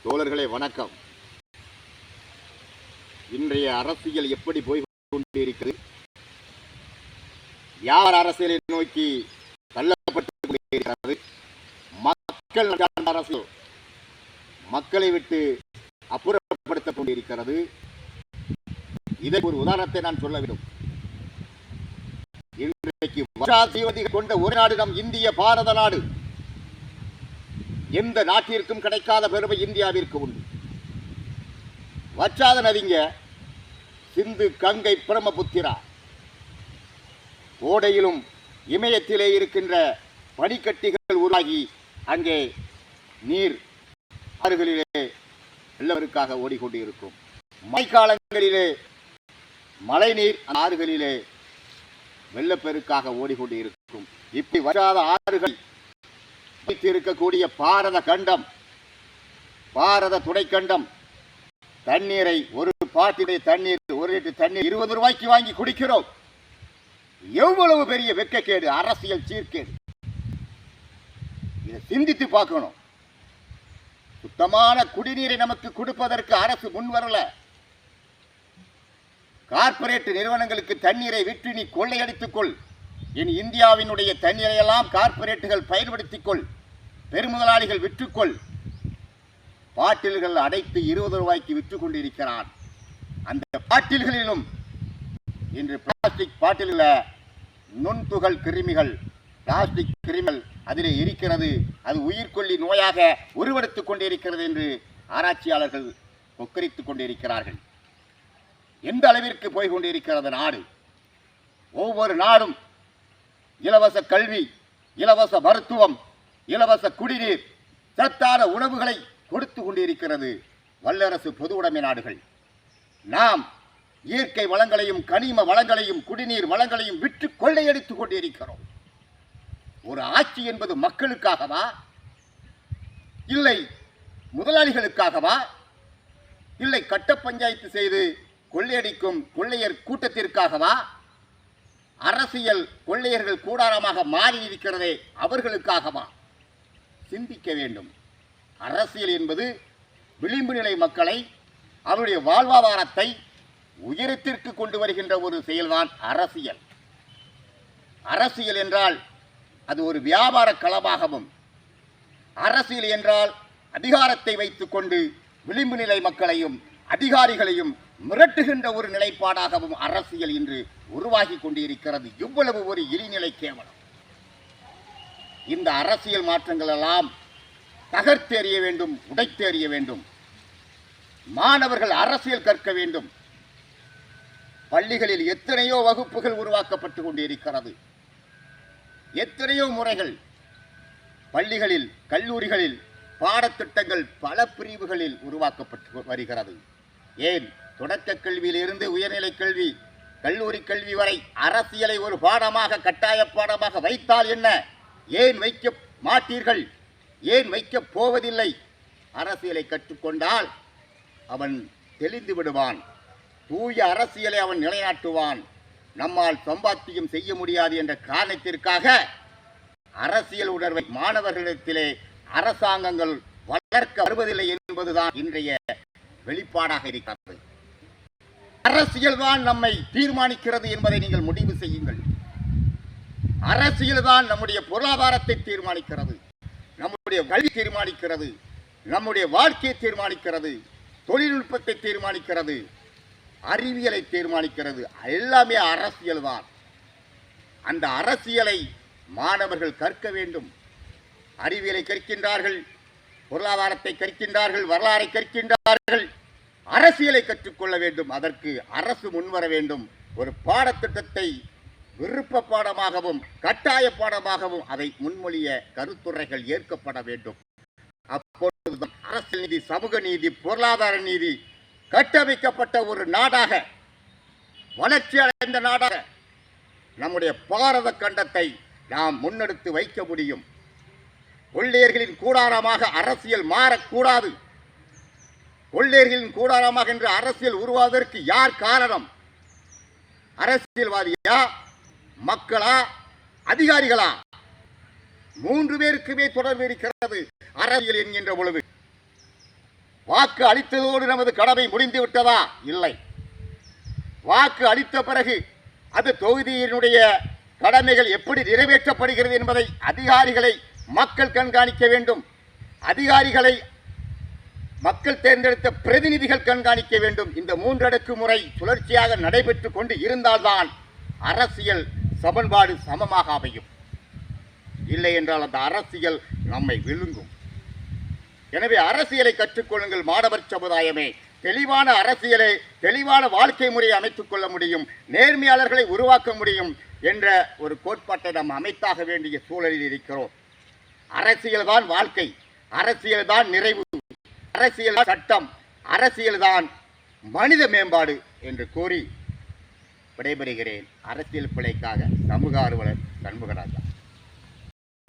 தோழர்களே வணக்கம். இன்றைய அரசியல் எப்படி போய் கொண்டிருக்கிறது? யார் அரசியலை நோக்கி தள்ளப்பட்டுக் கொண்டிருக்கிறது? மக்கள் அரசியல் மக்களை விட்டு அப்புறப்படுத்திக் கொண்டிருக்கிறது. இதற்கு ஒரு உதாரணத்தை நான் சொல்ல வேண்டும். இன்றைக்கு வருஷாதிபதிகள் கொண்ட ஒரு நாடு நம் இந்திய பாரத நாடு. எந்த நாட்டிற்கும் கிடைக்காத பெருமை இந்தியாவிற்கு உண்டு. வற்றாத நதிங்க சிந்து, கங்கை, பிரம்மபுத்திரா. ஓடையிலும் இமயத்திலே இருக்கின்ற பனிக்கட்டிகள் உருவாகி அங்கே நீர் ஆறுகளிலே வெள்ளப்பெருக்காக ஓடிக்கொண்டு இருக்கும். மழைக்காலங்களிலே மழை நீர் ஆறுகளிலே வெள்ளப்பெருக்காக ஓடிக்கொண்டு இருக்கும். இப்படி வற்றாத ஆறுகள் இருக்கக்கூடிய பாரத கண்டம், பாரத துணைக்கண்டம், தண்ணீரை ஒரு பாட்டிலே தண்ணீர், ஒரு லிட்டர் தண்ணீர் 20 ரூபாய்க்கு வாங்கி குடிக்கிறோம். எவ்வளவு பெரிய வெட்கக்கேடு, அரசியல் சீர்கேடு. இதை சிந்தித்து பார்க்கணும். சுத்தமான குடிநீரை நமக்கு கொடுப்பதற்கு அரசு முன்வரல. கார்ப்பரேட் நிறுவனங்களுக்கு தண்ணீரை விற்று நீ கொள்ளையடித்துக்கொள். இனி இந்தியாவினுடைய தண்ணீரை எல்லாம் கார்ப்பரேட்டுகள் பயன்படுத்திக் கொள், பெருமுதலாளிகள் விற்றுக்கொள். பாட்டில்கள் அடைத்து 20 ரூபாய்க்கு விற்று கொண்டிருக்கிறான். அந்த பாட்டில்களிலும் இன்று பிளாஸ்டிக் பாட்டில்களில் நுண்துகள் கிருமிகள், பிளாஸ்டிக் கிருமிகள் அதிலே இருக்கிறது. அது உயிர்கொல்லி நோயாக உருவெடுத்துக் கொண்டிருக்கிறது என்று ஆராய்ச்சியாளர்கள் கொக்கரித்துக் கொண்டிருக்கிறார்கள். எந்த அளவிற்கு போய் கொண்டிருக்கிறது நாடு? ஒவ்வொரு நாடும் இலவச கல்வி, இலவச மருத்துவம், இலவச குடிநீர், சத்தான உணவுகளை கொடுத்து கொண்டிருக்கிறது வல்லரசு பொது உடைமை நாடுகள். நாம் இயற்கை வளங்களையும் கனிம வளங்களையும் குடிநீர் வளங்களையும் விற்று கொள்ளையடித்துக் கொண்டிருக்கிறோம். ஒரு ஆட்சி என்பது மக்களுக்காகவா, இல்லை முதலாளிகளுக்காகவா, இல்லை கட்ட பஞ்சாயத்து செய்து கொள்ளையடிக்கும் கொள்ளையர் கூட்டத்திற்காகவா? அரசியல் கொள்ளையர்கள் கூடாரமாக மாறி இருக்கிறதே, அவர்களுக்காகவா? சிந்திக்க வேண்டும். அரசியல் என்பது விளிம்பு நிலை மக்களை, அவருடைய வாழ்வாதாரத்தை உயரத்திற்கு கொண்டு வருகின்ற ஒரு செயல்தான் அரசியல். அரசியல் என்றால் அது ஒரு வியாபார களமாகவும், அரசியல் என்றால் அதிகாரத்தை வைத்துக்கொண்டு விளிம்பு நிலை மக்களையும் அதிகாரிகளையும் மிரட்டுகின்ற ஒரு நிலைப்பாடாகவும் அரசியல் இன்று உருவாகி கொண்டிருக்கிறது. இவ்வளவு ஒரு இழிநிலை கேவலம். இந்த அரசியல் மாற்றங்கள் எல்லாம் தகர்த்தெறிய வேண்டும், உடைத்தெறிய வேண்டும். மாணவர்கள் அரசியல் கற்க வேண்டும். பள்ளிகளில் எத்தனையோ வகுப்புகள் உருவாக்கப்பட்டு கொண்டிருக்கிறது. எத்தனையோ முறைகள் பள்ளிகளில், கல்லூரிகளில் பாடத்திட்டங்கள் பல பிரிவுகளில் உருவாக்கப்பட்டு வருகிறது. ஏன் தொடக்க கல்வியிலிருந்து உயர்நிலை கல்வி, கல்லூரி கல்வி வரை அரசியலை ஒரு பாடமாக, கட்டாய பாடமாக வைத்தால் என்ன? ஏன் வைக்க மாட்டீர்கள்? ஏன் வைக்கப் போவதில்லை? அரசியலை கற்றுக்கொண்டால் அவன் தெளிந்து விடுவான். தூய அரசியலை அவன் நிலைநாட்டுவான். நம்மால் சம்பாத்தியம் செய்ய முடியாது என்ற காரணத்திற்காக அரசியல் உணர்வை மாணவர்களிடத்திலே அரசாங்கங்கள் வளர்க்க வருவதில்லை என்பதுதான் இன்றைய வெளிப்பாடாக இருக்கிறது. அரசியல் தான் நம்மை தீர்மானிக்கிறது என்பதை நீங்கள் முடிவு செய்யுங்கள். அரசியல் தான் நம்முடைய பொருளாதாரத்தை தீர்மானிக்கிறது, நம்முடைய கல்வி தீர்மானிக்கிறது, நம்முடைய வாழ்க்கையை தீர்மானிக்கிறது, தொழில்நுட்பத்தை தீர்மானிக்கிறது, அறிவியலை தீர்மானிக்கிறது. எல்லாமே அரசியல் தான். அந்த அரசியலை மாணவர்கள் கற்க வேண்டும். அறிவியலை கற்கின்றார்கள், பொருளாதாரத்தை கற்கின்றார்கள், வரலாறை கற்கின்றார்கள், அரசியலை கற்றுக்கொள்ள வேண்டும். அதற்கு அரசு முன்வர வேண்டும். ஒரு பாடத்திட்டத்தை விருப்ப பாடமாகவும் கட்டாய பாடமாகவும் அதை முன்மொழிய கருத்துரைகள் ஏற்கப்பட வேண்டும். அப்பொழுது அரசியல் நீதி, சமூக நீதி, பொருளாதார நீதி கட்டமைக்கப்பட்ட ஒரு நாடாக, வளர்ச்சி அடைந்த நாடாக நம்முடைய பாரத கண்டத்தை நாம் முன்னெடுத்து வைக்க முடியும். கொள்ளையர்களின் கூடாரமாக அரசியல் மாறக்கூடாது. கொள்ளையர்களின் கூடாரமாக என்று அரசியல் உருவாவதற்கு யார் காரணம்? அரசியல்வாதியா, மக்களா, அதிகாரிகளா? 3 பேருக்குமே தொடர்பு இருக்கிறது அரசியல் என்கின்ற பொழுது. வாக்கு அளித்ததோடு நமது கடமை முடிந்து விட்டதா? இல்லை. வாக்கு அளித்த பிறகு அது தொகுதியினுடைய கடமைகள் எப்படி நிறைவேற்றப்படுகிறது என்பதை அதிகாரிகளை மக்கள் கண்காணிக்க வேண்டும். அதிகாரிகளை மக்கள் தேர்ந்தெடுத்த பிரதிநிதிகள் கண்காணிக்க வேண்டும். இந்த 3 அடுக்கு முறை சுழற்சியாக நடைபெற்று கொண்டு இருந்தால்தான் அரசியல் சமன்பாடு சமமாக அமையும். இல்லை என்றால் அந்த அரசியல் நம்மை விழுங்கும். எனவே அரசியலை கற்றுக்கொள்ளுங்கள் மாணவர் சமுதாயமே. தெளிவான அரசியலை, தெளிவான வாழ்க்கை முறையை அமைத்துக் கொள்ள முடியும், நேர்மையாளர்களை உருவாக்க முடியும் என்ற ஒரு கோட்பாட்டை நாம் அமைத்தாக வேண்டிய சூழலில் இருக்கிறோம். அரசியல் தான் வாழ்க்கை, அரசியல் தான் நிறைவு, அரசியல் சட்டம், அரசியல் தான் மனித மேம்பாடு என்று கூறி விடைபெறுகிறேன். அரசியல் பிழைக்காக சமூக ஆர்வலர் சண்முகராஜா.